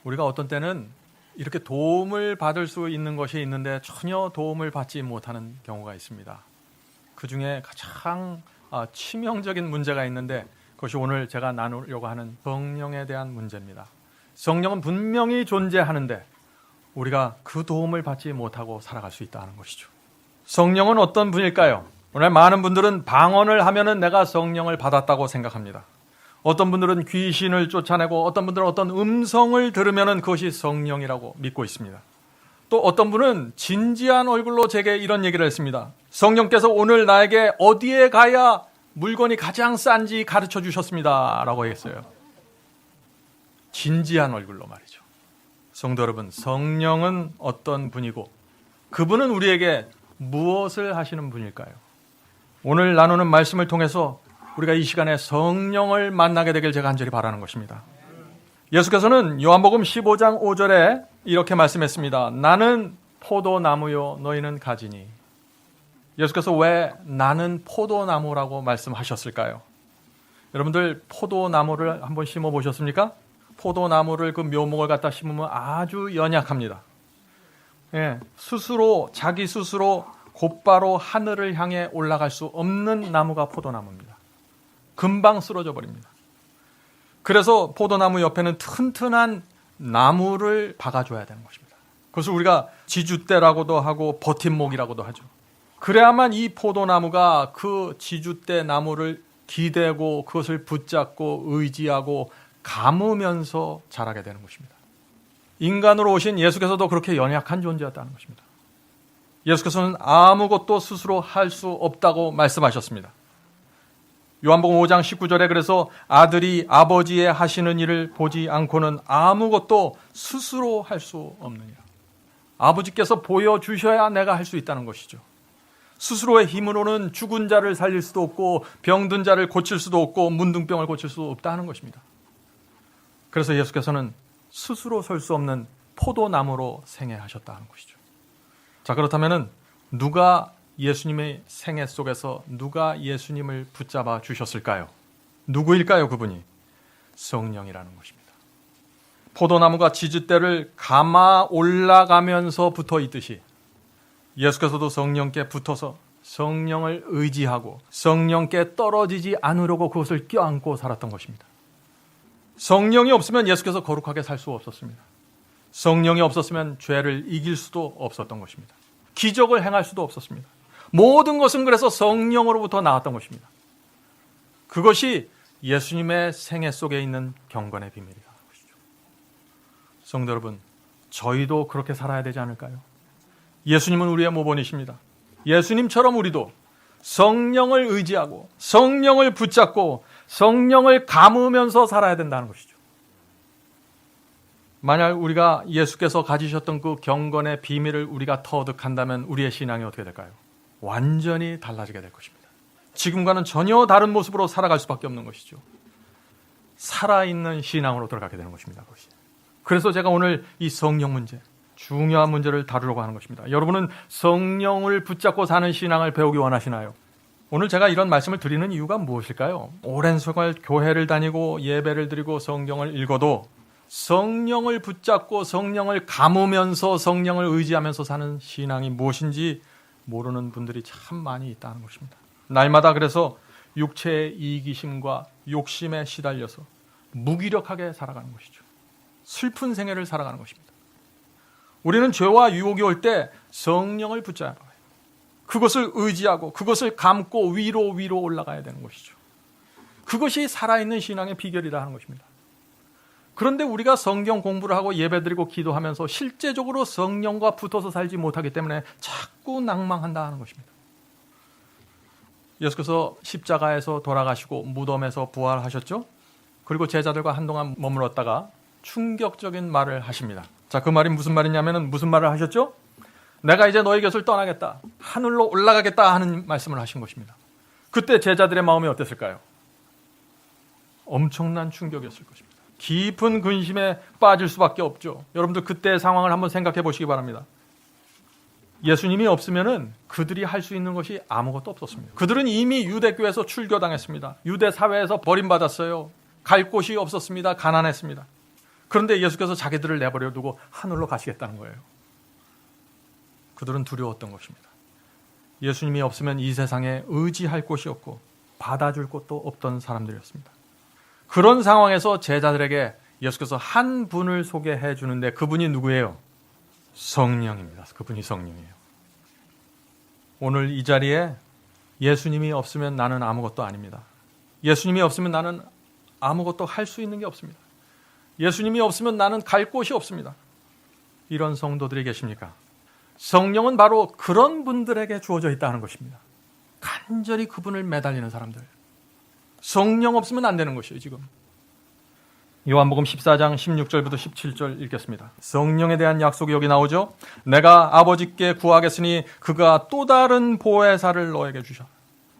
우리가 어떤 때는 이렇게 도움을 받을 수 있는 것이 있는데 전혀 도움을 받지 못하는 경우가 있습니다. 그 중에 가장 치명적인 문제가 있는데 그것이 오늘 제가 나누려고 하는 성령에 대한 문제입니다. 성령은 분명히 존재하는데 우리가 그 도움을 받지 못하고 살아갈 수 있다는 것이죠. 성령은 어떤 분일까요? 오늘 많은 분들은 방언을 하면은 내가 성령을 받았다고 생각합니다. 어떤 분들은 귀신을 쫓아내고 어떤 분들은 어떤 음성을 들으면은 그것이 성령이라고 믿고 있습니다. 또 어떤 분은 진지한 얼굴로 제게 이런 얘기를 했습니다. 성령께서 오늘 나에게 어디에 가야 물건이 가장 싼지 가르쳐 주셨습니다 라고 했어요. 진지한 얼굴로 말이죠. 성도 여러분, 성령은 어떤 분이고 그분은 우리에게 무엇을 하시는 분일까요? 오늘 나누는 말씀을 통해서 우리가 이 시간에 성령을 만나게 되길 제가 간절히 바라는 것입니다. 예수께서는 요한복음 15장 5절에 이렇게 말씀했습니다. 나는 포도나무요 너희는 가지니. 예수께서 왜 나는 포도나무라고 말씀하셨을까요? 여러분들 포도나무를 한번 심어 보셨습니까? 포도나무를 그 묘목을 갖다 심으면 아주 연약합니다. 자기 스스로 곧바로 하늘을 향해 올라갈 수 없는 나무가 포도나무입니다. 금방 쓰러져 버립니다. 그래서 포도나무 옆에는 튼튼한 나무를 박아줘야 되는 것입니다. 그것을 우리가 지주대라고도 하고 버팀목이라고도 하죠. 그래야만 이 포도나무가 그 지주대 나무를 기대고 그것을 붙잡고 의지하고 감으면서 자라게 되는 것입니다. 인간으로 오신 예수께서도 그렇게 연약한 존재였다는 것입니다. 예수께서는 아무것도 스스로 할 수 없다고 말씀하셨습니다. 요한복음 5장 19절에 그래서 아들이 아버지의 하시는 일을 보지 않고는 아무것도 스스로 할 수 없느니라. 아버지께서 보여주셔야 내가 할 수 있다는 것이죠. 스스로의 힘으로는 죽은 자를 살릴 수도 없고 병든 자를 고칠 수도 없고 문둥병을 고칠 수도 없다는 것입니다. 그래서 예수께서는 스스로 설 수 없는 포도나무로 생애하셨다는 것이죠. 자, 그렇다면 누가 예수님의 생애 속에서 누가 예수님을 붙잡아 주셨을까요? 누구일까요? 그분이 성령이라는 것입니다. 포도나무가 지주대를 감아 올라가면서 붙어 있듯이 예수께서도 성령께 붙어서 성령을 의지하고 성령께 떨어지지 않으려고 그것을 껴안고 살았던 것입니다. 성령이 없으면 예수께서 거룩하게 살 수 없었습니다. 성령이 없었으면 죄를 이길 수도 없었던 것입니다. 기적을 행할 수도 없었습니다. 모든 것은 그래서 성령으로부터 나왔던 것입니다. 그것이 예수님의 생애 속에 있는 경건의 비밀이라는 것이죠. 성도 여러분, 저희도 그렇게 살아야 되지 않을까요? 예수님은 우리의 모본이십니다. 예수님처럼 우리도 성령을 의지하고 성령을 붙잡고 성령을 감으면서 살아야 된다는 것이죠. 만약 우리가 예수께서 가지셨던 그 경건의 비밀을 우리가 터득한다면 우리의 신앙이 어떻게 될까요? 완전히 달라지게 될 것입니다. 지금과는 전혀 다른 모습으로 살아갈 수밖에 없는 것이죠. 살아있는 신앙으로 들어가게 되는 것입니다. 그것이. 그래서 제가 오늘 이 성령 문제, 중요한 문제를 다루려고 하는 것입니다. 여러분은 성령을 붙잡고 사는 신앙을 배우기 원하시나요? 오늘 제가 이런 말씀을 드리는 이유가 무엇일까요? 오랜 세월 교회를 다니고 예배를 드리고 성경을 읽어도 성령을 붙잡고 성령을 감으면서 성령을 의지하면서 사는 신앙이 무엇인지 모르는 분들이 참 많이 있다는 것입니다. 날마다 그래서 육체의 이기심과 욕심에 시달려서 무기력하게 살아가는 것이죠. 슬픈 생애를 살아가는 것입니다. 우리는 죄와 유혹이 올 때 성령을 붙잡아요. 그것을 의지하고 그것을 감고 위로 올라가야 되는 것이죠. 그것이 살아있는 신앙의 비결이라 하는 것입니다. 그런데 우리가 성경 공부를 하고 예배드리고 기도하면서 실제적으로 성령과 붙어서 살지 못하기 때문에 자꾸 낭망한다 하는 것입니다. 예수께서 십자가에서 돌아가시고 무덤에서 부활하셨죠? 그리고 제자들과 한동안 머물렀다가 충격적인 말을 하십니다. 자, 그 말이 무슨 말이냐면 무슨 말을 하셨죠? 내가 이제 너희 곁을 떠나겠다. 하늘로 올라가겠다 하는 말씀을 하신 것입니다. 그때 제자들의 마음이 어땠을까요? 엄청난 충격이었을 것입니다. 깊은 근심에 빠질 수밖에 없죠. 여러분들 그때의 상황을 한번 생각해 보시기 바랍니다. 예수님이 없으면은 그들이 할 수 있는 것이 아무것도 없었습니다. 그들은 이미 유대교에서 출교당했습니다. 유대 사회에서 버림받았어요. 갈 곳이 없었습니다. 가난했습니다. 그런데 예수께서 자기들을 내버려 두고 하늘로 가시겠다는 거예요. 그들은 두려웠던 것입니다. 예수님이 없으면 이 세상에 의지할 곳이 없고 받아줄 곳도 없던 사람들이었습니다. 그런 상황에서 제자들에게 예수께서 한 분을 소개해 주는데 그분이 누구예요? 성령입니다. 그분이 성령이에요. 오늘 이 자리에 예수님이 없으면 나는 아무것도 아닙니다. 예수님이 없으면 나는 아무것도 할 수 있는 게 없습니다. 예수님이 없으면 나는 갈 곳이 없습니다. 이런 성도들이 계십니까? 성령은 바로 그런 분들에게 주어져 있다는 것입니다. 간절히 그분을 매달리는 사람들. 성령 없으면 안 되는 것이에요, 지금. 요한복음 14장 16절부터 17절 읽겠습니다. 성령에 대한 약속이 여기 나오죠. 내가 아버지께 구하겠으니 그가 또 다른 보혜사를 너에게 주셔.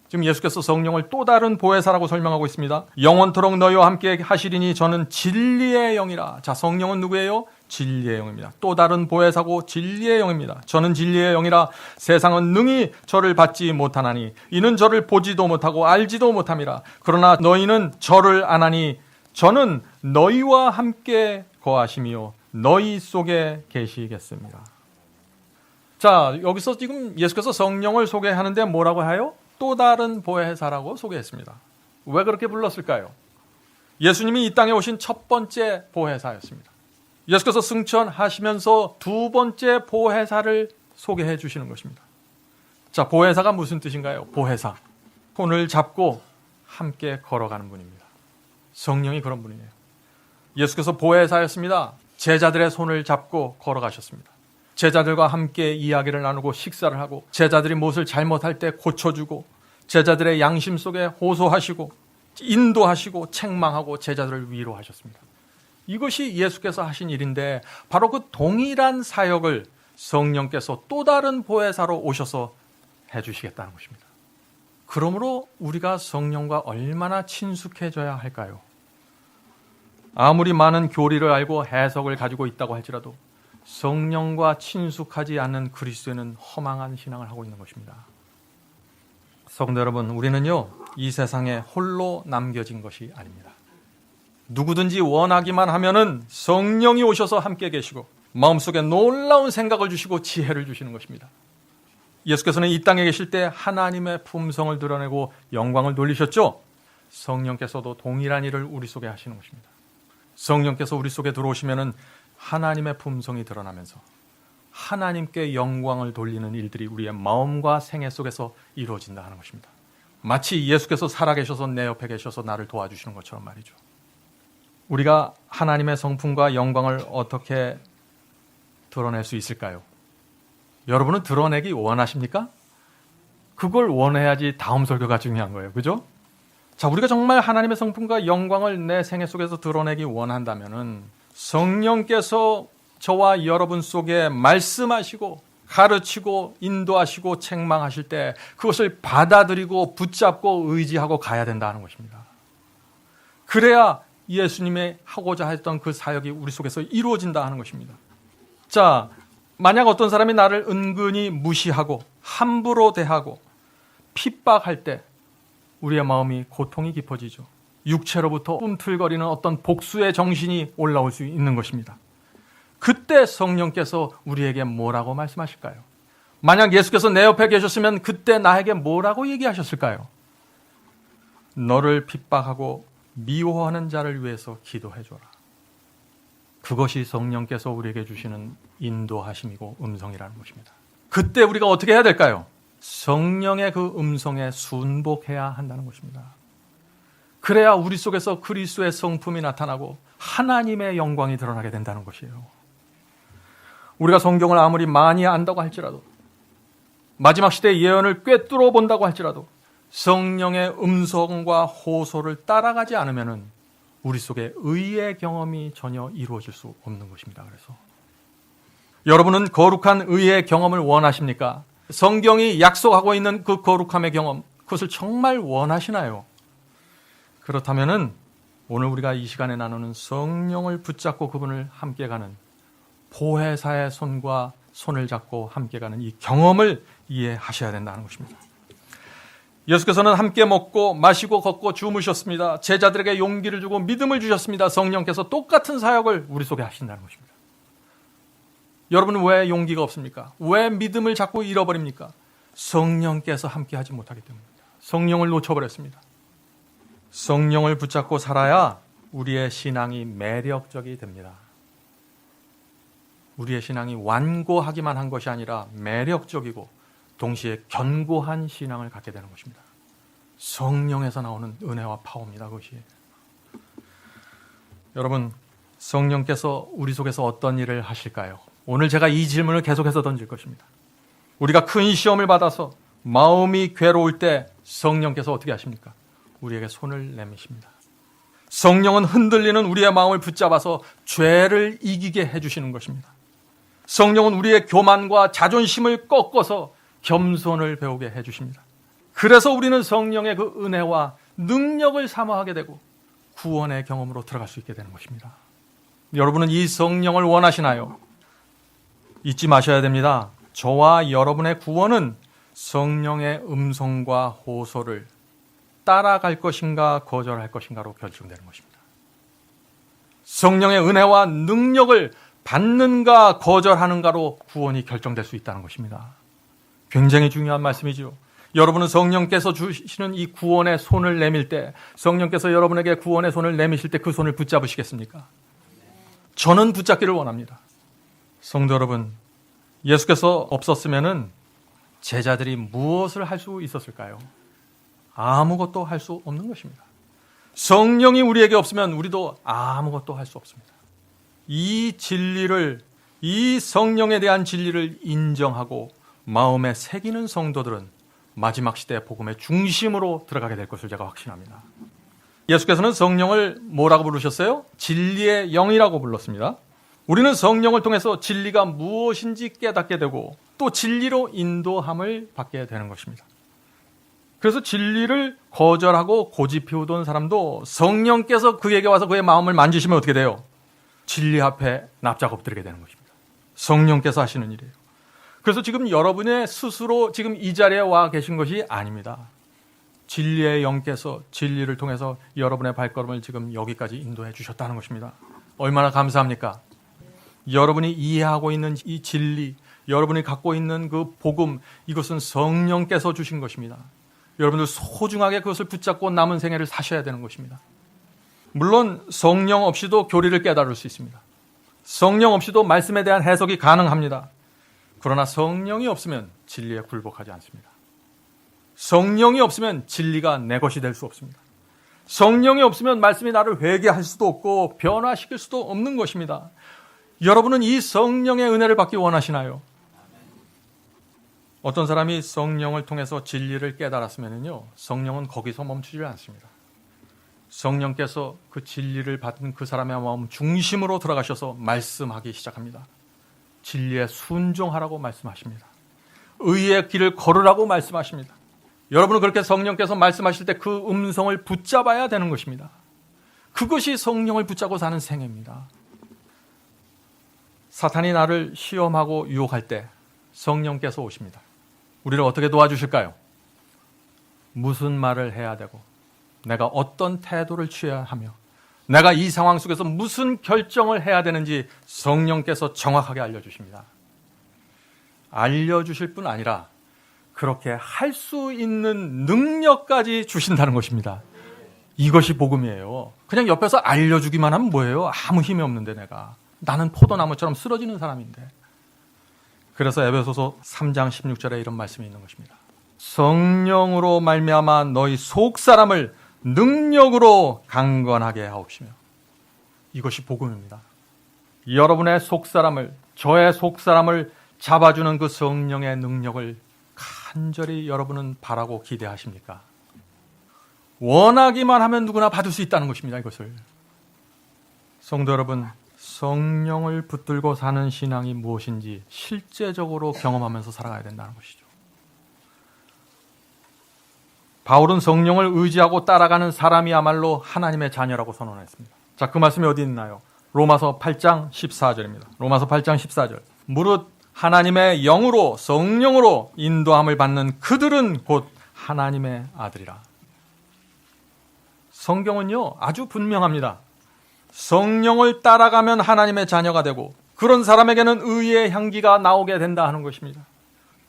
지금 예수께서 성령을 또 다른 보혜사라고 설명하고 있습니다. 영원토록 너희와 함께 하시리니 저는 진리의 영이라. 자, 성령은 누구예요? 진리의 영입니다. 또 다른 보혜사고 진리의 영입니다. 저는 진리의 영이라. 세상은 능히 저를 받지 못하나니 이는 저를 보지도 못하고 알지도 못함이라. 그러나 너희는 저를 아나니 저는 너희와 함께 거하시며 너희 속에 계시겠습니다. 자, 여기서 지금 예수께서 성령을 소개하는데 뭐라고 해요? 또 다른 보혜사라고 소개했습니다. 왜 그렇게 불렀을까요? 예수님이 이 땅에 오신 첫 번째 보혜사였습니다. 예수께서 승천하시면서 두 번째 보혜사를 소개해 주시는 것입니다. 자, 보혜사가 무슨 뜻인가요? 보혜사. 손을 잡고 함께 걸어가는 분입니다. 성령이 그런 분이에요. 예수께서 보혜사였습니다. 제자들의 손을 잡고 걸어가셨습니다. 제자들과 함께 이야기를 나누고 식사를 하고 제자들이 무엇을 잘못할 때 고쳐주고 제자들의 양심 속에 호소하시고 인도하시고 책망하고 제자들을 위로하셨습니다. 이것이 예수께서 하신 일인데 바로 그 동일한 사역을 성령께서 또 다른 보혜사로 오셔서 해주시겠다는 것입니다. 그러므로 우리가 성령과 얼마나 친숙해져야 할까요? 아무리 많은 교리를 알고 해석을 가지고 있다고 할지라도 성령과 친숙하지 않는 그리스도인은 허망한 신앙을 하고 있는 것입니다. 성도 여러분, 우리는요, 이 세상에 홀로 남겨진 것이 아닙니다. 누구든지 원하기만 하면은 성령이 오셔서 함께 계시고 마음속에 놀라운 생각을 주시고 지혜를 주시는 것입니다. 예수께서는 이 땅에 계실 때 하나님의 품성을 드러내고 영광을 돌리셨죠? 성령께서도 동일한 일을 우리 속에 하시는 것입니다. 성령께서 우리 속에 들어오시면은 하나님의 품성이 드러나면서 하나님께 영광을 돌리는 일들이 우리의 마음과 생애 속에서 이루어진다 하는 것입니다. 마치 예수께서 살아계셔서 내 옆에 계셔서 나를 도와주시는 것처럼 말이죠. 우리가 하나님의 성품과 영광을 어떻게 드러낼 수 있을까요? 여러분은 드러내기 원하십니까? 그걸 원해야지 다음 설교가 중요한 거예요. 그죠? 자, 우리가 정말 하나님의 성품과 영광을 내 생애 속에서 드러내기 원한다면은 성령께서 저와 여러분 속에 말씀하시고 가르치고 인도하시고 책망하실 때 그것을 받아들이고 붙잡고 의지하고 가야 된다는 것입니다. 그래야 예수님의 하고자 했던 그 사역이 우리 속에서 이루어진다 하는 것입니다. 자, 만약 어떤 사람이 나를 은근히 무시하고 함부로 대하고 핍박할 때 우리의 마음이 고통이 깊어지죠. 육체로부터 꿈틀거리는 어떤 복수의 정신이 올라올 수 있는 것입니다. 그때 성령께서 우리에게 뭐라고 말씀하실까요? 만약 예수께서 내 옆에 계셨으면 그때 나에게 뭐라고 얘기하셨을까요? 너를 핍박하고 미워하는 자를 위해서 기도해줘라. 그것이 성령께서 우리에게 주시는 인도하심이고 음성이라는 것입니다. 그때 우리가 어떻게 해야 될까요? 성령의 그 음성에 순복해야 한다는 것입니다. 그래야 우리 속에서 그리스도의 성품이 나타나고 하나님의 영광이 드러나게 된다는 것이에요. 우리가 성경을 아무리 많이 안다고 할지라도 마지막 시대의 예언을 꿰뚫어 본다고 할지라도 성령의 음성과 호소를 따라가지 않으면은 우리 속에 의의 경험이 전혀 이루어질 수 없는 것입니다. 그래서 여러분은 거룩한 의의 경험을 원하십니까? 성경이 약속하고 있는 그 거룩함의 경험, 그것을 정말 원하시나요? 그렇다면은 오늘 우리가 이 시간에 나누는 성령을 붙잡고 그분을 함께 가는 보혜사의 손과 손을 잡고 함께 가는 이 경험을 이해하셔야 된다는 것입니다. 예수께서는 함께 먹고 마시고 걷고 주무셨습니다. 제자들에게 용기를 주고 믿음을 주셨습니다. 성령께서 똑같은 사역을 우리 속에 하신다는 것입니다. 여러분은 왜 용기가 없습니까? 왜 믿음을 자꾸 잃어버립니까? 성령께서 함께 하지 못하기 때문입니다. 성령을 놓쳐버렸습니다. 성령을 붙잡고 살아야 우리의 신앙이 매력적이 됩니다. 우리의 신앙이 완고하기만 한 것이 아니라 매력적이고 동시에 견고한 신앙을 갖게 되는 것입니다. 성령에서 나오는 은혜와 파워입니다. 그것이. 여러분, 성령께서 우리 속에서 어떤 일을 하실까요? 오늘 제가 이 질문을 계속해서 던질 것입니다. 우리가 큰 시험을 받아서 마음이 괴로울 때 성령께서 어떻게 하십니까? 우리에게 손을 내미십니다. 성령은 흔들리는 우리의 마음을 붙잡아서 죄를 이기게 해주시는 것입니다. 성령은 우리의 교만과 자존심을 꺾어서 겸손을 배우게 해주십니다. 그래서 우리는 성령의 그 은혜와 능력을 사모하게 되고 구원의 경험으로 들어갈 수 있게 되는 것입니다. 여러분은 이 성령을 원하시나요? 잊지 마셔야 됩니다. 저와 여러분의 구원은 성령의 음성과 호소를 따라갈 것인가 거절할 것인가로 결정되는 것입니다. 성령의 은혜와 능력을 받는가 거절하는가로 구원이 결정될 수 있다는 것입니다. 굉장히 중요한 말씀이죠. 여러분은 성령께서 주시는 이 구원의 손을 내밀 때, 성령께서 여러분에게 구원의 손을 내미실 때 그 손을 붙잡으시겠습니까? 저는 붙잡기를 원합니다. 성도 여러분, 예수께서 없었으면은 제자들이 무엇을 할 수 있었을까요? 아무것도 할 수 없는 것입니다. 성령이 우리에게 없으면 우리도 아무것도 할 수 없습니다. 이 진리를, 이 성령에 대한 진리를 인정하고 마음에 새기는 성도들은 마지막 시대의 복음의 중심으로 들어가게 될 것을 제가 확신합니다. 예수께서는 성령을 뭐라고 부르셨어요? 진리의 영이라고 불렀습니다. 우리는 성령을 통해서 진리가 무엇인지 깨닫게 되고 또 진리로 인도함을 받게 되는 것입니다. 그래서 진리를 거절하고 고집 피우던 사람도 성령께서 그에게 와서 그의 마음을 만지시면 어떻게 돼요? 진리 앞에 납작 엎드리게 되는 것입니다. 성령께서 하시는 일이에요. 그래서 지금 여러분의 스스로 지금 이 자리에 와 계신 것이 아닙니다. 진리의 영께서 진리를 통해서 여러분의 발걸음을 지금 여기까지 인도해 주셨다는 것입니다. 얼마나 감사합니까? 여러분이 이해하고 있는 이 진리, 여러분이 갖고 있는 그 복음, 이것은 성령께서 주신 것입니다. 여러분들 소중하게 그것을 붙잡고 남은 생애를 사셔야 되는 것입니다. 물론 성령 없이도 교리를 깨달을 수 있습니다. 성령 없이도 말씀에 대한 해석이 가능합니다. 그러나 성령이 없으면 진리에 굴복하지 않습니다. 성령이 없으면 진리가 내 것이 될 수 없습니다. 성령이 없으면 말씀이 나를 회개할 수도 없고 변화시킬 수도 없는 것입니다. 여러분은 이 성령의 은혜를 받기 원하시나요? 어떤 사람이 성령을 통해서 진리를 깨달았으면요, 성령은 거기서 멈추지 않습니다. 성령께서 그 진리를 받은 그 사람의 마음 중심으로 들어가셔서 말씀하기 시작합니다. 진리에 순종하라고 말씀하십니다. 의의 길을 걸으라고 말씀하십니다. 여러분은 그렇게 성령께서 말씀하실 때 그 음성을 붙잡아야 되는 것입니다. 그것이 성령을 붙잡고 사는 생애입니다. 사탄이 나를 시험하고 유혹할 때 성령께서 오십니다. 우리를 어떻게 도와주실까요? 무슨 말을 해야 되고 내가 어떤 태도를 취해야 하며 내가 이 상황 속에서 무슨 결정을 해야 되는지 성령께서 정확하게 알려주십니다. 알려주실 뿐 아니라 그렇게 할 수 있는 능력까지 주신다는 것입니다. 이것이 복음이에요. 그냥 옆에서 알려주기만 하면 뭐예요? 아무 힘이 없는데 내가. 나는 포도나무처럼 쓰러지는 사람인데. 그래서 에베소서 3장 16절에 이런 말씀이 있는 것입니다. 성령으로 말미암아 너희 속사람을 능력으로 강건하게 하옵시며. 이것이 복음입니다. 여러분의 속사람을, 저의 속사람을 잡아주는 그 성령의 능력을 간절히 여러분은 바라고 기대하십니까? 원하기만 하면 누구나 받을 수 있다는 것입니다. 이것을. 성도 여러분, 성령을 붙들고 사는 신앙이 무엇인지 실제적으로 경험하면서 살아가야 된다는 것이죠. 바울은 성령을 의지하고 따라가는 사람이야말로 하나님의 자녀라고 선언했습니다. 자, 그 말씀이 어디 있나요? 로마서 8장 14절입니다. 로마서 8장 14절. 무릇 하나님의 영으로 성령으로 인도함을 받는 그들은 곧 하나님의 아들이라. 성경은요, 아주 분명합니다. 성령을 따라가면 하나님의 자녀가 되고 그런 사람에게는 의의 향기가 나오게 된다 하는 것입니다.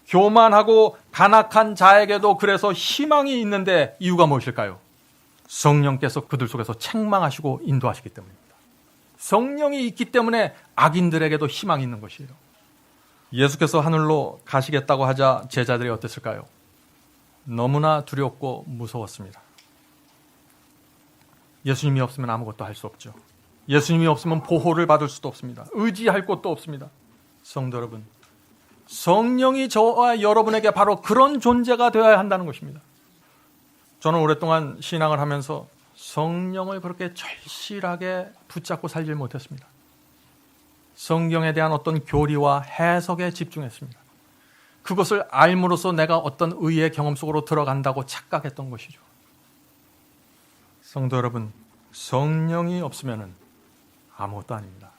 교만하고 간악한 자에게도 그래서 희망이 있는데 이유가 무엇일까요? 성령께서 그들 속에서 책망하시고 인도하시기 때문입니다. 성령이 있기 때문에 악인들에게도 희망이 있는 것이에요. 예수께서 하늘로 가시겠다고 하자 제자들이 어땠을까요? 너무나 두렵고 무서웠습니다. 예수님이 없으면 아무것도 할 수 없죠. 예수님이 없으면 보호를 받을 수도 없습니다. 의지할 곳도 없습니다. 성도 여러분, 성령이 저와 여러분에게 바로 그런 존재가 되어야 한다는 것입니다. 저는 오랫동안 신앙을 하면서 성령을 그렇게 절실하게 붙잡고 살질 못했습니다. 성경에 대한 어떤 교리와 해석에 집중했습니다. 그것을 알므로써 내가 어떤 의의 경험 속으로 들어간다고 착각했던 것이죠. 성도 여러분, 성령이 없으면 아무것도 아닙니다.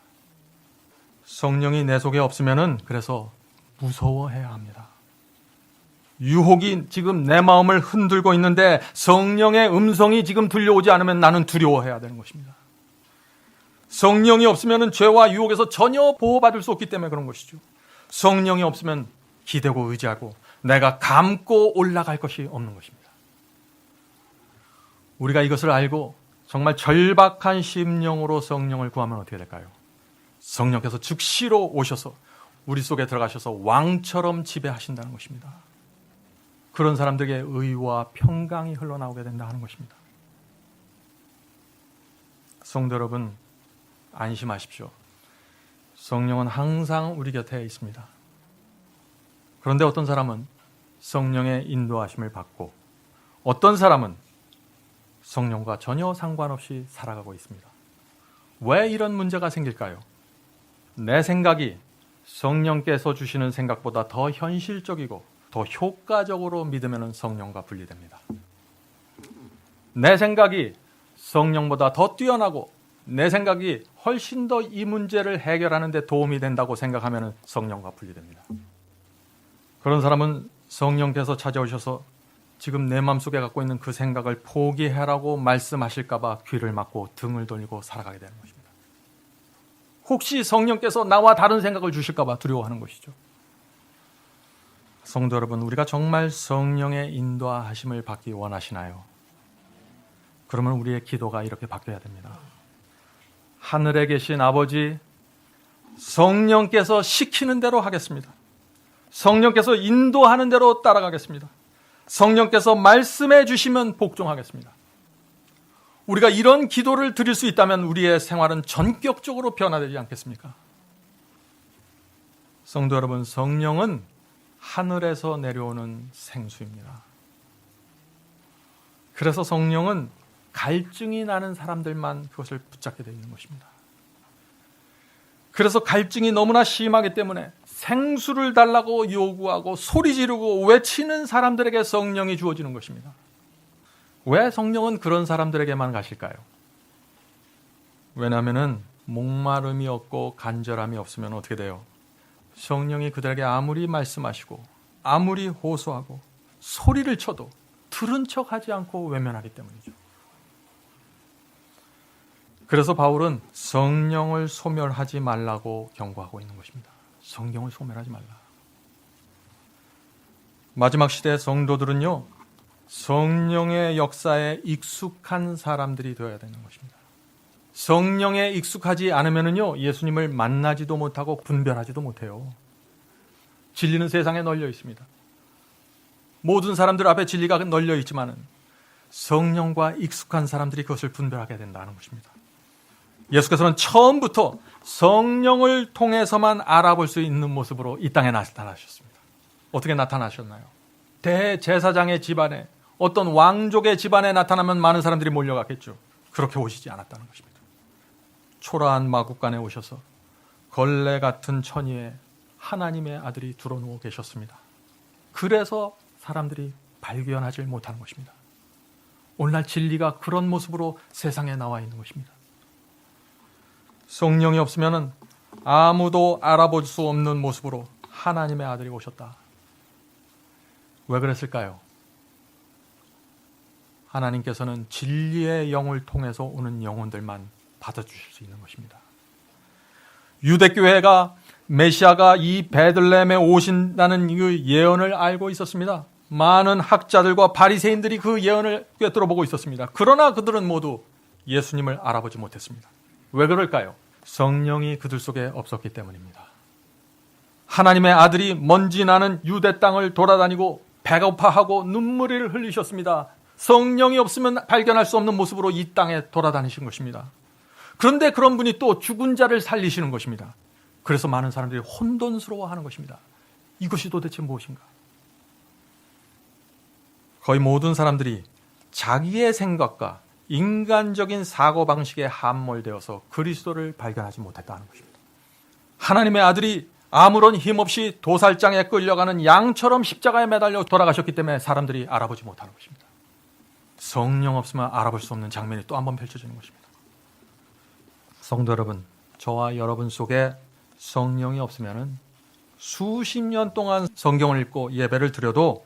성령이 내 속에 없으면 그래서 무서워해야 합니다. 유혹이 지금 내 마음을 흔들고 있는데 성령의 음성이 지금 들려오지 않으면 나는 두려워해야 되는 것입니다. 성령이 없으면 죄와 유혹에서 전혀 보호받을 수 없기 때문에 그런 것이죠. 성령이 없으면 기대고 의지하고 내가 감고 올라갈 것이 없는 것입니다. 우리가 이것을 알고 정말 절박한 심령으로 성령을 구하면 어떻게 될까요? 성령께서 즉시로 오셔서 우리 속에 들어가셔서 왕처럼 지배하신다는 것입니다. 그런 사람들에게 의와 평강이 흘러나오게 된다 하는 것입니다. 성도 여러분, 안심하십시오. 성령은 항상 우리 곁에 있습니다. 그런데 어떤 사람은 성령의 인도하심을 받고 어떤 사람은 성령과 전혀 상관없이 살아가고 있습니다. 왜 이런 문제가 생길까요? 내 생각이 성령께서 주시는 생각보다 더 현실적이고 더 효과적으로 믿으면 성령과 분리됩니다. 내 생각이 성령보다 더 뛰어나고 내 생각이 훨씬 더 이 문제를 해결하는 데 도움이 된다고 생각하면 성령과 분리됩니다. 그런 사람은 성령께서 찾아오셔서 지금 내 마음속에 갖고 있는 그 생각을 포기하라고 말씀하실까 봐 귀를 막고 등을 돌리고 살아가게 되는 것입니다. 혹시 성령께서 나와 다른 생각을 주실까 봐 두려워하는 것이죠. 성도 여러분, 우리가 정말 성령의 인도하심을 받기 원하시나요? 그러면 우리의 기도가 이렇게 바뀌어야 됩니다. 하늘에 계신 아버지, 성령께서 시키는 대로 하겠습니다. 성령께서 인도하는 대로 따라가겠습니다. 성령께서 말씀해 주시면 복종하겠습니다. 우리가 이런 기도를 드릴 수 있다면 우리의 생활은 전격적으로 변화되지 않겠습니까? 성도 여러분, 성령은 하늘에서 내려오는 생수입니다. 그래서 성령은 갈증이 나는 사람들만 그것을 붙잡게 되어 있는 것입니다. 그래서 갈증이 너무나 심하기 때문에 생수를 달라고 요구하고 소리 지르고 외치는 사람들에게 성령이 주어지는 것입니다. 왜 성령은 그런 사람들에게만 가실까요? 왜냐하면 목마름이 없고 간절함이 없으면 어떻게 돼요? 성령이 그들에게 아무리 말씀하시고 아무리 호소하고 소리를 쳐도 들은 척하지 않고 외면하기 때문이죠. 그래서 바울은 성령을 소멸하지 말라고 경고하고 있는 것입니다. 성령을 소멸하지 말라. 마지막 시대의 성도들은요, 성령의 역사에 익숙한 사람들이 되어야 되는 것입니다. 성령에 익숙하지 않으면요, 예수님을 만나지도 못하고 분별하지도 못해요. 진리는 세상에 널려 있습니다. 모든 사람들 앞에 진리가 널려 있지만은 성령과 익숙한 사람들이 그것을 분별하게 된다는 것입니다. 예수께서는 처음부터 성령을 통해서만 알아볼 수 있는 모습으로 이 땅에 나타나셨습니다. 어떻게 나타나셨나요? 대제사장의 집안에, 어떤 왕족의 집안에 나타나면 많은 사람들이 몰려갔겠죠. 그렇게 오시지 않았다는 것입니다. 초라한 마국간에 오셔서 걸레 같은 천의에 하나님의 아들이 들어누워 계셨습니다. 그래서 사람들이 발견하지 못하는 것입니다. 오늘날 진리가 그런 모습으로 세상에 나와 있는 것입니다. 성령이 없으면 아무도 알아볼 수 없는 모습으로 하나님의 아들이 오셨다. 왜 그랬을까요? 하나님께서는 진리의 영을 통해서 오는 영혼들만 받아주실 수 있는 것입니다. 유대교회가 메시아가 이 베들레헴에 오신다는 그 예언을 알고 있었습니다. 많은 학자들과 바리새인들이 그 예언을 꿰뚫어보고 있었습니다. 그러나 그들은 모두 예수님을 알아보지 못했습니다. 왜 그럴까요? 성령이 그들 속에 없었기 때문입니다. 하나님의 아들이 먼지 나는 유대 땅을 돌아다니고 배고파하고 눈물을 흘리셨습니다. 성령이 없으면 발견할 수 없는 모습으로 이 땅에 돌아다니신 것입니다. 그런데 그런 분이 또 죽은 자를 살리시는 것입니다. 그래서 많은 사람들이 혼돈스러워하는 것입니다. 이것이 도대체 무엇인가? 거의 모든 사람들이 자기의 생각과 인간적인 사고방식에 함몰되어서 그리스도를 발견하지 못했다는 것입니다. 하나님의 아들이 아무런 힘없이 도살장에 끌려가는 양처럼 십자가에 매달려 돌아가셨기 때문에 사람들이 알아보지 못하는 것입니다. 성령 없으면 알아볼 수 없는 장면이 또 한 번 펼쳐지는 것입니다. 성도 여러분, 저와 여러분 속에 성령이 없으면 수십 년 동안 성경을 읽고 예배를 드려도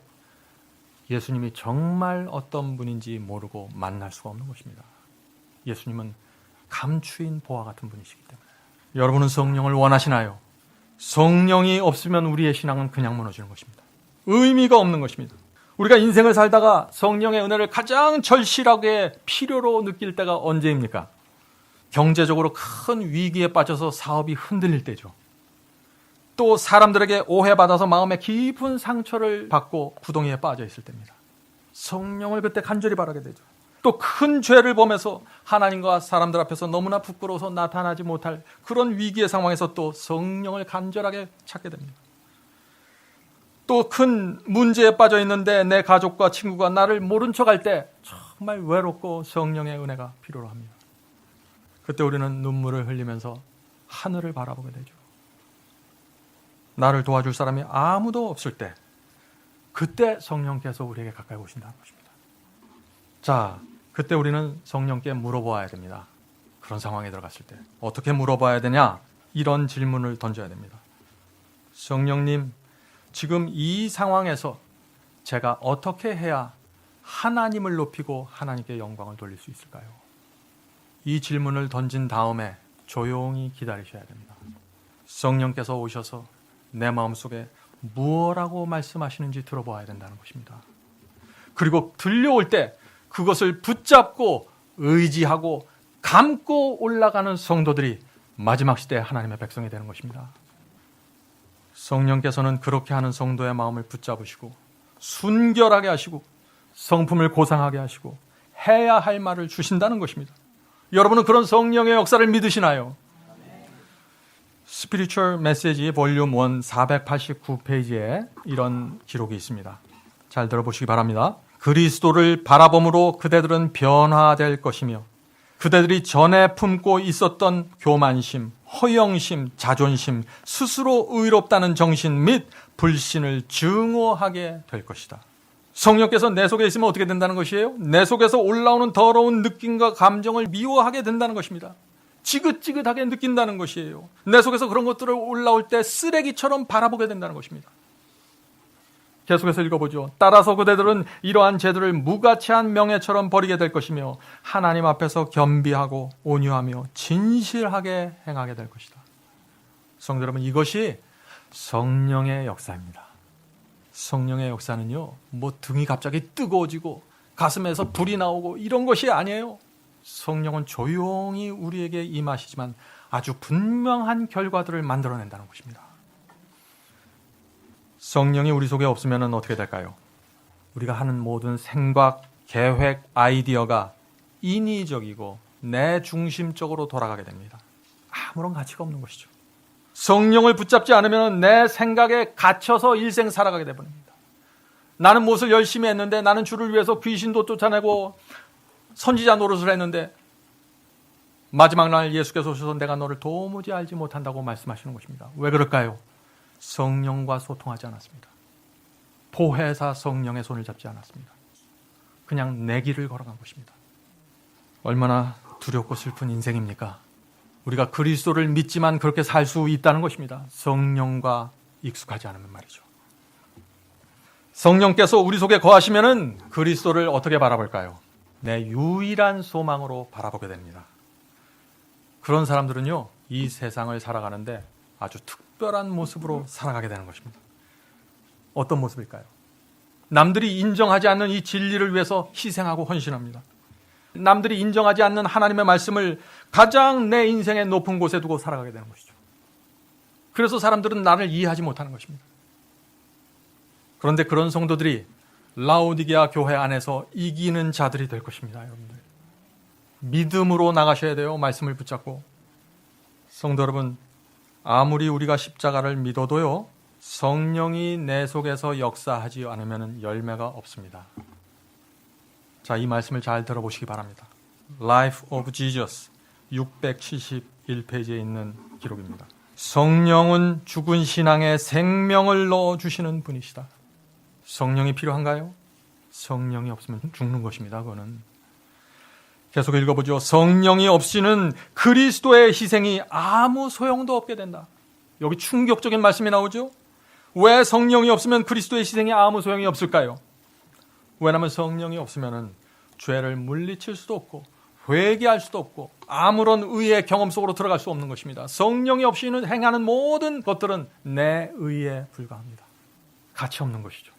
예수님이 정말 어떤 분인지 모르고 만날 수가 없는 것입니다. 예수님은 감추인 보화 같은 분이시기 때문에. 여러분은 성령을 원하시나요? 성령이 없으면 우리의 신앙은 그냥 무너지는 것입니다. 의미가 없는 것입니다. 우리가 인생을 살다가 성령의 은혜를 가장 절실하게 필요로 느낄 때가 언제입니까? 경제적으로 큰 위기에 빠져서 사업이 흔들릴 때죠. 또 사람들에게 오해받아서 마음에 깊은 상처를 받고 구덩이에 빠져 있을 때입니다. 성령을 그때 간절히 바라게 되죠. 또 큰 죄를 범해서 하나님과 사람들 앞에서 너무나 부끄러워서 나타나지 못할 그런 위기의 상황에서 또 성령을 간절하게 찾게 됩니다. 또 큰 문제에 빠져 있는데 내 가족과 친구가 나를 모른 척할 때 정말 외롭고 성령의 은혜가 필요로 합니다. 그때 우리는 눈물을 흘리면서 하늘을 바라보게 되죠. 나를 도와줄 사람이 아무도 없을 때 그때 성령께서 우리에게 가까이 오신다는 것입니다. 자, 그때 우리는 성령께 물어보아야 됩니다. 그런 상황에 들어갔을 때 어떻게 물어봐야 되냐? 이런 질문을 던져야 됩니다. 성령님, 지금 이 상황에서 제가 어떻게 해야 하나님을 높이고 하나님께 영광을 돌릴 수 있을까요? 이 질문을 던진 다음에 조용히 기다리셔야 됩니다. 성령께서 오셔서 내 마음속에 무엇라고 말씀하시는지 들어봐야 된다는 것입니다. 그리고 들려올 때 그것을 붙잡고 의지하고 감고 올라가는 성도들이 마지막 시대에 하나님의 백성이 되는 것입니다. 성령께서는 그렇게 하는 성도의 마음을 붙잡으시고 순결하게 하시고 성품을 고상하게 하시고 해야 할 말을 주신다는 것입니다. 여러분은 그런 성령의 역사를 믿으시나요? 스피리추얼 메시지 볼륨 1 489페이지에 이런 기록이 있습니다. 잘 들어보시기 바랍니다. 그리스도를 바라봄으로 그대들은 변화될 것이며 그대들이 전에 품고 있었던 교만심, 허영심, 자존심, 스스로 의롭다는 정신 및 불신을 증오하게 될 것이다. 성령께서 내 속에 있으면 어떻게 된다는 것이에요? 내 속에서 올라오는 더러운 느낌과 감정을 미워하게 된다는 것입니다. 지긋지긋하게 느낀다는 것이에요. 내 속에서 그런 것들을 올라올 때 쓰레기처럼 바라보게 된다는 것입니다. 계속해서 읽어보죠. 따라서 그대들은 이러한 죄들을 무가치한 명예처럼 버리게 될 것이며 하나님 앞에서 겸비하고 온유하며 진실하게 행하게 될 것이다. 성도 여러분, 이것이 성령의 역사입니다. 성령의 역사는요, 뭐 등이 갑자기 뜨거워지고 가슴에서 불이 나오고 이런 것이 아니에요. 성령은 조용히 우리에게 임하시지만 아주 분명한 결과들을 만들어낸다는 것입니다. 성령이 우리 속에 없으면 어떻게 될까요? 우리가 하는 모든 생각, 계획, 아이디어가 인위적이고 내 중심적으로 돌아가게 됩니다. 아무런 가치가 없는 것이죠. 성령을 붙잡지 않으면 내 생각에 갇혀서 일생 살아가게 되버립니다. 나는 무엇을 열심히 했는데, 나는 주를 위해서 귀신도 쫓아내고 선지자 노릇을 했는데 마지막 날 예수께서 오셔서 내가 너를 도무지 알지 못한다고 말씀하시는 것입니다. 왜 그럴까요? 성령과 소통하지 않았습니다. 보혜사 성령의 손을 잡지 않았습니다. 그냥 내 길을 걸어간 것입니다. 얼마나 두렵고 슬픈 인생입니까? 우리가 그리스도를 믿지만 그렇게 살 수 있다는 것입니다. 성령과 익숙하지 않으면 말이죠. 성령께서 우리 속에 거하시면은 그리스도를 어떻게 바라볼까요? 내 유일한 소망으로 바라보게 됩니다. 그런 사람들은요, 이 세상을 살아가는데 아주 특별한 모습으로 살아가게 되는 것입니다. 어떤 모습일까요? 남들이 인정하지 않는 이 진리를 위해서 희생하고 헌신합니다. 남들이 인정하지 않는 하나님의 말씀을 가장 내 인생의 높은 곳에 두고 살아가게 되는 것이죠. 그래서 사람들은 나를 이해하지 못하는 것입니다. 그런데 그런 성도들이 라오디게아 교회 안에서 이기는 자들이 될 것입니다. 여러분들, 믿음으로 나가셔야 돼요. 말씀을 붙잡고. 성도 여러분, 아무리 우리가 십자가를 믿어도요, 성령이 내 속에서 역사하지 않으면 열매가 없습니다. 자, 이 말씀을 잘 들어보시기 바랍니다. Life of Jesus 671페이지에 있는 기록입니다. 성령은 죽은 신앙에 생명을 넣어주시는 분이시다. 성령이 필요한가요? 성령이 없으면 죽는 것입니다. 그거는. 계속 읽어보죠. 성령이 없이는 그리스도의 희생이 아무 소용도 없게 된다. 여기 충격적인 말씀이 나오죠. 왜 성령이 없으면 그리스도의 희생이 아무 소용이 없을까요? 왜냐하면 성령이 없으면 죄를 물리칠 수도 없고 회개할 수도 없고 아무런 의의 경험 속으로 들어갈 수 없는 것입니다. 성령이 없이는 행하는 모든 것들은 내 의에 불과합니다. 가치 없는 것이죠.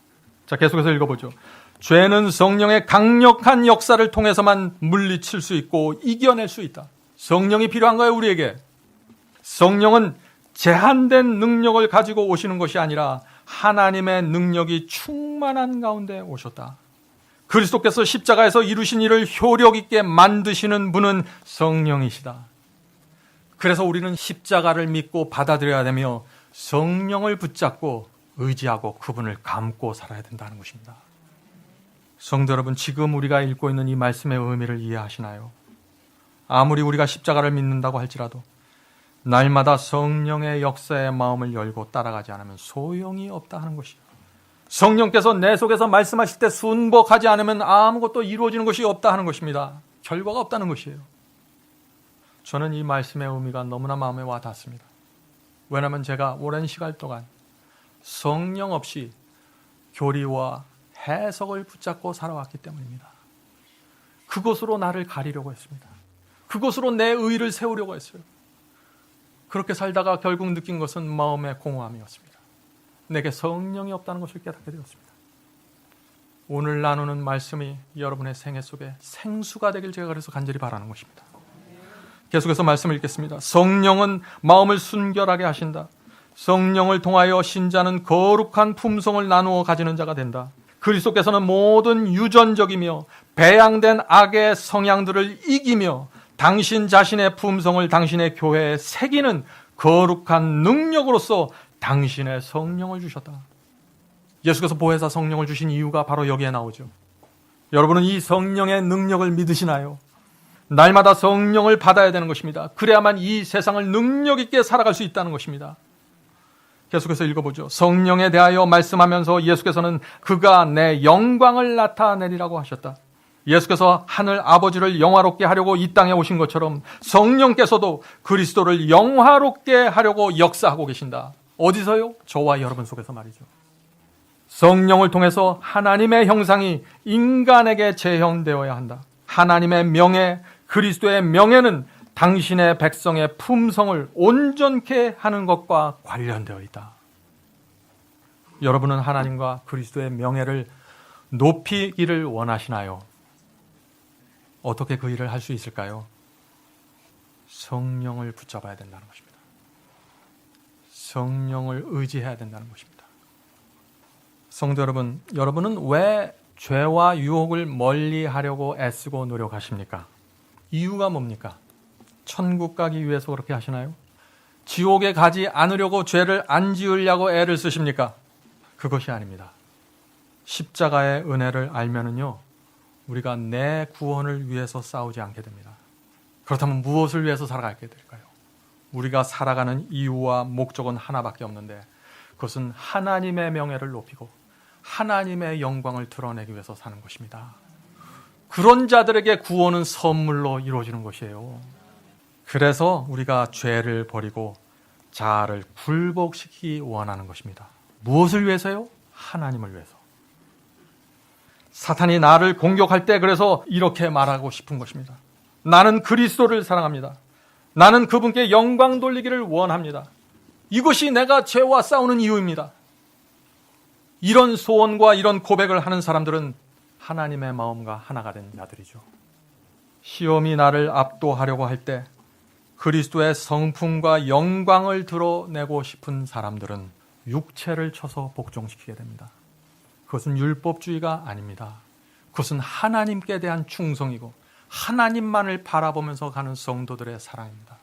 자, 계속해서 읽어보죠. 죄는 성령의 강력한 역사를 통해서만 물리칠 수 있고 이겨낼 수 있다. 성령이 필요한가요, 우리에게? 성령은 제한된 능력을 가지고 오시는 것이 아니라 하나님의 능력이 충만한 가운데 오셨다. 그리스도께서 십자가에서 이루신 일을 효력 있게 만드시는 분은 성령이시다. 그래서 우리는 십자가를 믿고 받아들여야 되며 성령을 붙잡고 의지하고 그분을 감고 살아야 된다는 것입니다. 성도 여러분, 지금 우리가 읽고 있는 이 말씀의 의미를 이해하시나요? 아무리 우리가 십자가를 믿는다고 할지라도 날마다 성령의 역사의 마음을 열고 따라가지 않으면 소용이 없다 하는 것이에요. 성령께서 내 속에서 말씀하실 때 순복하지 않으면 아무것도 이루어지는 것이 없다 하는 것입니다. 결과가 없다는 것이에요. 저는 이 말씀의 의미가 너무나 마음에 와 닿습니다. 왜냐하면 제가 오랜 시간 동안 성령 없이 교리와 해석을 붙잡고 살아왔기 때문입니다. 그것으로 나를 가리려고 했습니다. 그것으로 내 의의를 세우려고 했어요. 그렇게 살다가 결국 느낀 것은 마음의 공허함이었습니다. 내게 성령이 없다는 것을 깨닫게 되었습니다. 오늘 나누는 말씀이 여러분의 생애 속에 생수가 되길 제가 그래서 간절히 바라는 것입니다. 계속해서 말씀을 읽겠습니다. 성령은 마음을 순결하게 하신다. 성령을 통하여 신자는 거룩한 품성을 나누어 가지는 자가 된다. 그리스도께서는 모든 유전적이며 배양된 악의 성향들을 이기며 당신 자신의 품성을 당신의 교회에 새기는 거룩한 능력으로서 당신의 성령을 주셨다. 예수께서 보혜사 성령을 주신 이유가 바로 여기에 나오죠. 여러분은 이 성령의 능력을 믿으시나요? 날마다 성령을 받아야 되는 것입니다. 그래야만 이 세상을 능력 있게 살아갈 수 있다는 것입니다. 계속해서 읽어보죠. 성령에 대하여 말씀하면서 예수께서는 그가 내 영광을 나타내리라고 하셨다. 예수께서 하늘 아버지를 영화롭게 하려고 이 땅에 오신 것처럼 성령께서도 그리스도를 영화롭게 하려고 역사하고 계신다. 어디서요? 저와 여러분 속에서 말이죠. 성령을 통해서 하나님의 형상이 인간에게 재현되어야 한다. 하나님의 명예, 그리스도의 명예는 당신의 백성의 품성을 온전케 하는 것과 관련되어 있다. 여러분은 하나님과 그리스도의 명예를 높이기를 원하시나요? 어떻게 그 일을 할 수 있을까요? 성령을 붙잡아야 된다는 것입니다. 성령을 의지해야 된다는 것입니다. 성도 여러분, 여러분은 왜 죄와 유혹을 멀리 하려고 애쓰고 노력하십니까? 이유가 뭡니까? 천국 가기 위해서 그렇게 하시나요? 지옥에 가지 않으려고 죄를 안 지으려고 애를 쓰십니까? 그것이 아닙니다. 십자가의 은혜를 알면은요, 우리가 내 구원을 위해서 싸우지 않게 됩니다. 그렇다면 무엇을 위해서 살아가게 될까요? 우리가 살아가는 이유와 목적은 하나밖에 없는데 그것은 하나님의 명예를 높이고 하나님의 영광을 드러내기 위해서 사는 것입니다. 그런 자들에게 구원은 선물로 이루어지는 것이에요. 그래서 우리가 죄를 버리고 자아를 굴복시키기 원하는 것입니다. 무엇을 위해서요? 하나님을 위해서. 사탄이 나를 공격할 때 그래서 이렇게 말하고 싶은 것입니다. 나는 그리스도를 사랑합니다. 나는 그분께 영광 돌리기를 원합니다. 이것이 내가 죄와 싸우는 이유입니다. 이런 소원과 이런 고백을 하는 사람들은 하나님의 마음과 하나가 된 자들이죠. 시험이 나를 압도하려고 할 때 그리스도의 성품과 영광을 드러내고 싶은 사람들은 육체를 쳐서 복종시키게 됩니다. 그것은 율법주의가 아닙니다. 그것은 하나님께 대한 충성이고 하나님만을 바라보면서 가는 성도들의 사랑입니다.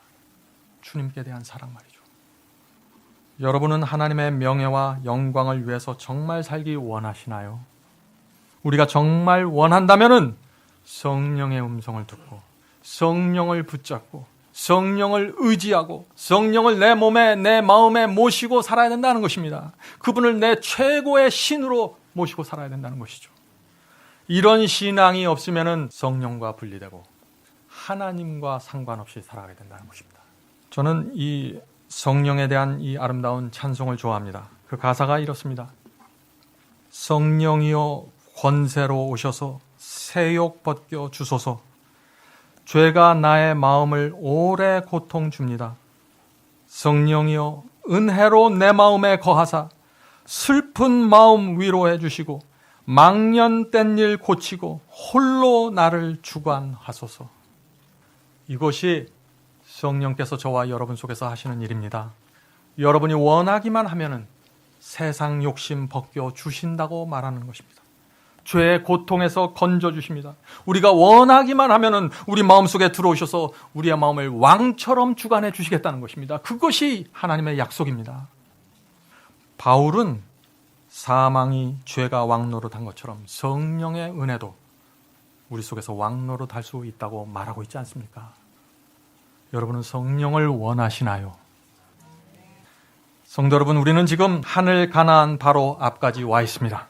주님께 대한 사랑 말이죠. 여러분은 하나님의 명예와 영광을 위해서 정말 살기 원하시나요? 우리가 정말 원한다면은 성령의 음성을 듣고 성령을 붙잡고 성령을 의지하고 성령을 내 몸에 내 마음에 모시고 살아야 된다는 것입니다. 그분을 내 최고의 신으로 모시고 살아야 된다는 것이죠. 이런 신앙이 없으면 성령과 분리되고 하나님과 상관없이 살아가게 된다는 것입니다. 저는 이 성령에 대한 이 아름다운 찬송을 좋아합니다. 그 가사가 이렇습니다. 성령이여 권세로 오셔서 세욕 벗겨 주소서. 죄가 나의 마음을 오래 고통 줍니다. 성령이여 은혜로 내 마음에 거하사 슬픈 마음 위로해 주시고 망년된 일 고치고 홀로 나를 주관하소서. 이것이 성령께서 저와 여러분 속에서 하시는 일입니다. 여러분이 원하기만 하면은 세상 욕심 벗겨 주신다고 말하는 것입니다. 죄의 고통에서 건져 주십니다. 우리가 원하기만 하면은 우리 마음속에 들어오셔서 우리의 마음을 왕처럼 주관해 주시겠다는 것입니다. 그것이 하나님의 약속입니다. 바울은 사망이 죄가 왕노릇한 것처럼 성령의 은혜도 우리 속에서 왕노릇할 수 있다고 말하고 있지 않습니까? 여러분은 성령을 원하시나요? 성도 여러분, 우리는 지금 하늘 가나안 바로 앞까지 와 있습니다.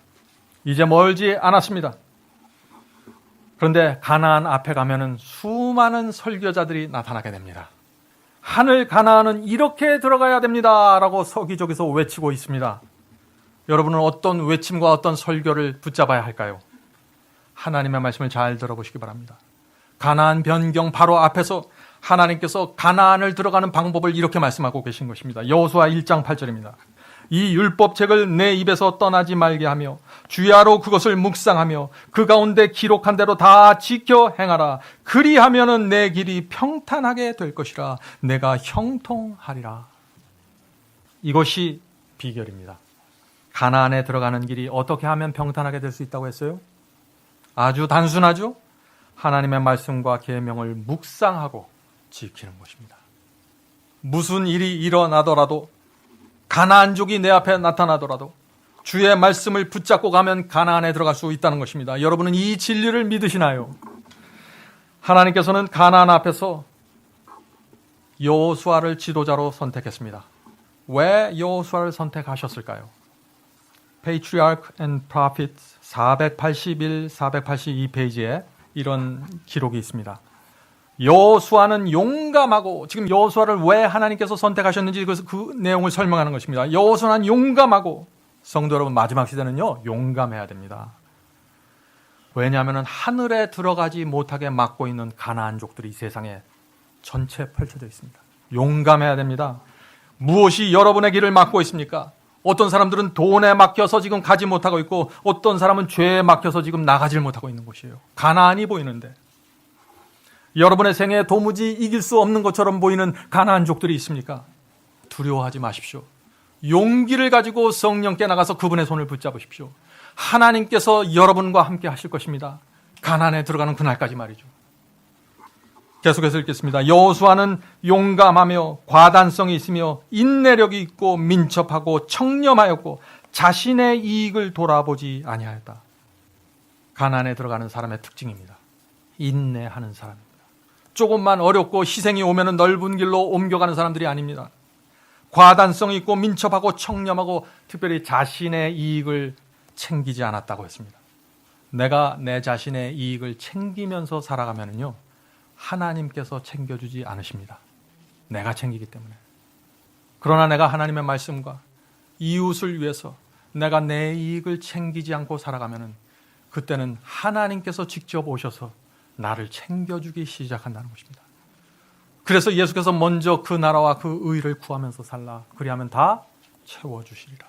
이제 멀지 않았습니다. 그런데 가나안 앞에 가면은 수많은 설교자들이 나타나게 됩니다. 하늘 가나안은 이렇게 들어가야 됩니다 라고 서기저기서 외치고 있습니다. 여러분은 어떤 외침과 어떤 설교를 붙잡아야 할까요? 하나님의 말씀을 잘 들어보시기 바랍니다. 가나안 변경 바로 앞에서 하나님께서 가나안을 들어가는 방법을 이렇게 말씀하고 계신 것입니다. 여호수아 1장 8절입니다. 이 율법책을 내 입에서 떠나지 말게 하며 주야로 그것을 묵상하며 그 가운데 기록한 대로 다 지켜 행하라. 그리하면은 내 길이 평탄하게 될 것이라. 내가 형통하리라. 이것이 비결입니다. 가나안에 들어가는 길이 어떻게 하면 평탄하게 될 수 있다고 했어요? 아주 단순하죠? 하나님의 말씀과 계명을 묵상하고 지키는 것입니다. 무슨 일이 일어나더라도 가나안족이 내 앞에 나타나더라도 주의 말씀을 붙잡고 가면 가나안에 들어갈 수 있다는 것입니다. 여러분은 이 진리를 믿으시나요? 하나님께서는 가나안 앞에서 여호수아를 지도자로 선택했습니다. 왜 여호수아를 선택하셨을까요? Patriarch and Prophets 481, 482페이지에 이런 기록이 있습니다. 여호수아는 용감하고, 지금 여호수아를 왜 하나님께서 선택하셨는지 그 내용을 설명하는 것입니다. 여호수아는 용감하고, 성도 여러분, 마지막 시대는요 용감해야 됩니다. 왜냐하면 하늘에 들어가지 못하게 막고 있는 가나안족들이 이 세상에 전체 펼쳐져 있습니다. 용감해야 됩니다. 무엇이 여러분의 길을 막고 있습니까? 어떤 사람들은 돈에 막혀서 지금 가지 못하고 있고 어떤 사람은 죄에 막혀서 지금 나가질 못하고 있는 것이에요. 가나안이 보이는데, 여러분의 생애에 도무지 이길 수 없는 것처럼 보이는 가나안족들이 있습니까? 두려워하지 마십시오. 용기를 가지고 성령께 나가서 그분의 손을 붙잡으십시오. 하나님께서 여러분과 함께 하실 것입니다. 가나안에 들어가는 그날까지 말이죠. 계속해서 읽겠습니다. 여호수아는 용감하며 과단성이 있으며 인내력이 있고 민첩하고 청렴하였고 자신의 이익을 돌아보지 아니하였다. 가나안에 들어가는 사람의 특징입니다. 인내하는 사람입니다. 조금만 어렵고 희생이 오면 넓은 길로 옮겨가는 사람들이 아닙니다. 과단성이 있고 민첩하고 청렴하고 특별히 자신의 이익을 챙기지 않았다고 했습니다. 내가 내 자신의 이익을 챙기면서 살아가면요 하나님께서 챙겨주지 않으십니다. 내가 챙기기 때문에. 그러나 내가 하나님의 말씀과 이웃을 위해서 내가 내 이익을 챙기지 않고 살아가면 그때는 하나님께서 직접 오셔서 나를 챙겨주기 시작한다는 것입니다. 그래서 예수께서 먼저 그 나라와 그 의를 구하면서 살라. 그리하면 다 채워주시리라.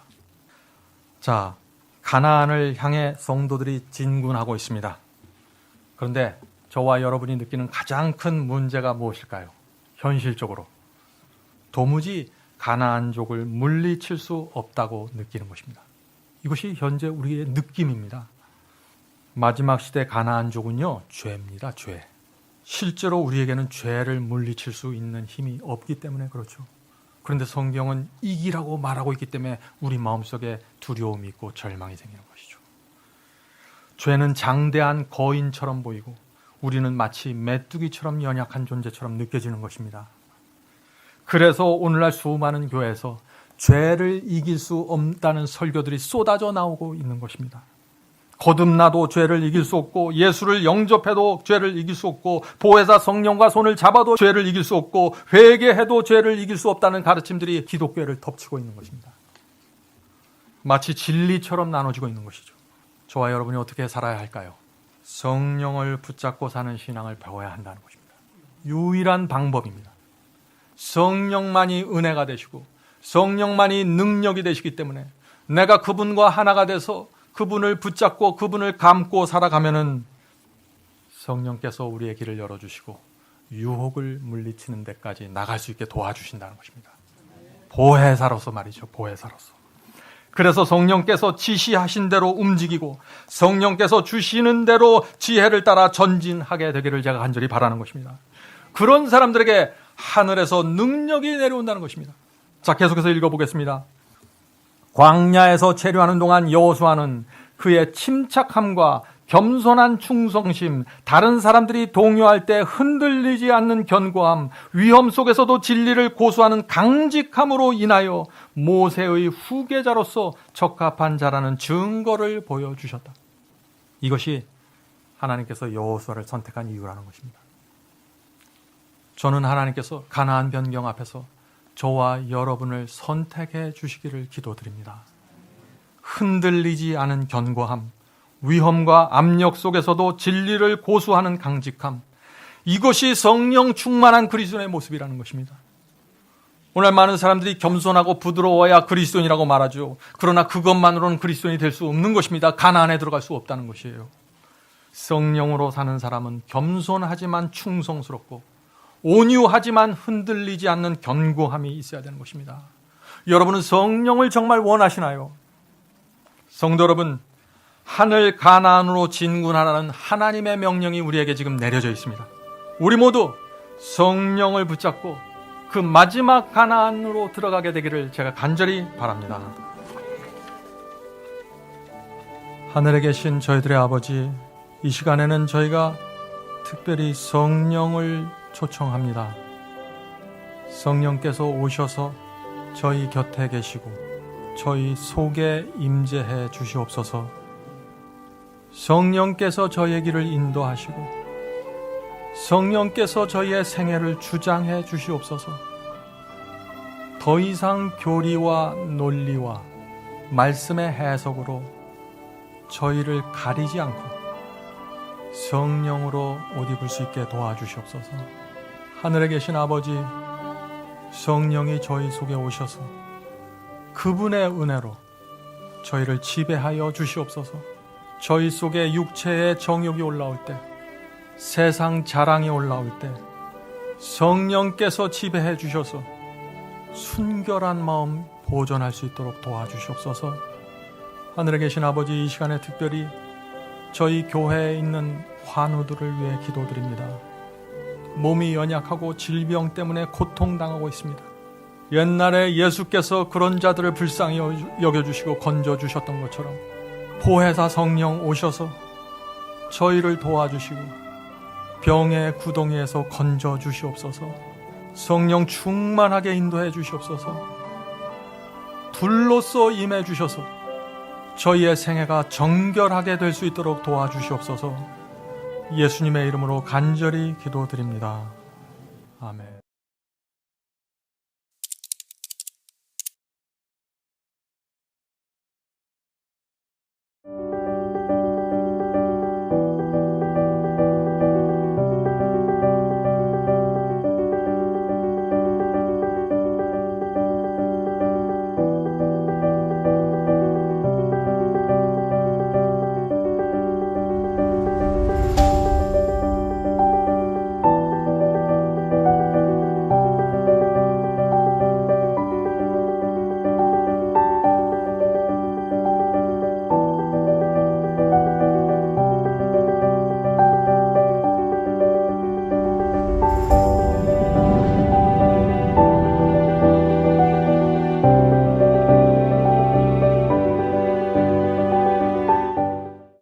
자, 가나안을 향해 성도들이 진군하고 있습니다. 그런데 저와 여러분이 느끼는 가장 큰 문제가 무엇일까요? 현실적으로 도무지 가나안족을 물리칠 수 없다고 느끼는 것입니다. 이것이 현재 우리의 느낌입니다. 마지막 시대 가나안족은요, 죄입니다. 죄. 실제로 우리에게는 죄를 물리칠 수 있는 힘이 없기 때문에 그렇죠. 그런데 성경은 이기라고 말하고 있기 때문에 우리 마음속에 두려움이 있고 절망이 생기는 것이죠. 죄는 장대한 거인처럼 보이고 우리는 마치 메뚜기처럼 연약한 존재처럼 느껴지는 것입니다. 그래서 오늘날 수많은 교회에서 죄를 이길 수 없다는 설교들이 쏟아져 나오고 있는 것입니다. 거듭나도 죄를 이길 수 없고, 예수를 영접해도 죄를 이길 수 없고, 보혜사 성령과 손을 잡아도 죄를 이길 수 없고, 회개해도 죄를 이길 수 없다는 가르침들이 기독교를 덮치고 있는 것입니다. 마치 진리처럼 나눠지고 있는 것이죠. 저와 여러분이 어떻게 살아야 할까요? 성령을 붙잡고 사는 신앙을 배워야 한다는 것입니다. 유일한 방법입니다. 성령만이 은혜가 되시고 성령만이 능력이 되시기 때문에 내가 그분과 하나가 돼서 그분을 붙잡고 그분을 감고 살아가면은 성령께서 우리의 길을 열어주시고 유혹을 물리치는 데까지 나갈 수 있게 도와주신다는 것입니다. 보혜사로서 말이죠. 보혜사로서. 그래서 성령께서 지시하신 대로 움직이고 성령께서 주시는 대로 지혜를 따라 전진하게 되기를 제가 간절히 바라는 것입니다. 그런 사람들에게 하늘에서 능력이 내려온다는 것입니다. 자, 계속해서 읽어보겠습니다. 광야에서 체류하는 동안 여호수아는 그의 침착함과 겸손한 충성심, 다른 사람들이 동요할 때 흔들리지 않는 견고함, 위험 속에서도 진리를 고수하는 강직함으로 인하여 모세의 후계자로서 적합한 자라는 증거를 보여주셨다. 이것이 하나님께서 여호수아를 선택한 이유라는 것입니다. 저는 하나님께서 가나안 변경 앞에서 저와 여러분을 선택해 주시기를 기도드립니다. 흔들리지 않은 견고함, 위험과 압력 속에서도 진리를 고수하는 강직함, 이것이 성령 충만한 그리스도인의 모습이라는 것입니다. 오늘 많은 사람들이 겸손하고 부드러워야 그리스도인이라고 말하죠. 그러나 그것만으로는 그리스도인이 될 수 없는 것입니다. 가나안에 들어갈 수 없다는 것이에요. 성령으로 사는 사람은 겸손하지만 충성스럽고 온유하지만 흔들리지 않는 견고함이 있어야 되는 것입니다. 여러분은 성령을 정말 원하시나요? 성도 여러분, 하늘 가나안으로 진군하라는 하나님의 명령이 우리에게 지금 내려져 있습니다. 우리 모두 성령을 붙잡고 그 마지막 가나안으로 들어가게 되기를 제가 간절히 바랍니다. 하늘에 계신 저희들의 아버지, 이 시간에는 저희가 특별히 성령을 초청합니다. 성령께서 오셔서 저희 곁에 계시고 저희 속에 임재해 주시옵소서. 성령께서 저희의 길을 인도하시고 성령께서 저희의 생애를 주장해 주시옵소서. 더 이상 교리와 논리와 말씀의 해석으로 저희를 가리지 않고 성령으로 옷 입을 수 있게 도와주시옵소서. 하늘에 계신 아버지, 성령이 저희 속에 오셔서 그분의 은혜로 저희를 지배하여 주시옵소서. 저희 속에 육체의 정욕이 올라올 때, 세상 자랑이 올라올 때 성령께서 지배해 주셔서 순결한 마음 보존할 수 있도록 도와주시옵소서. 하늘에 계신 아버지, 이 시간에 특별히 저희 교회에 있는 환우들을 위해 기도드립니다. 몸이 연약하고 질병 때문에 고통당하고 있습니다. 옛날에 예수께서 그런 자들을 불쌍히 여겨주시고 건져주셨던 것처럼 보혜사 성령 오셔서 저희를 도와주시고 병의 구덩이에서 건져주시옵소서. 성령 충만하게 인도해 주시옵소서. 불로써 임해 주셔서 저희의 생애가 정결하게 될 수 있도록 도와주시옵소서. 예수님의 이름으로 간절히 기도드립니다. 아멘.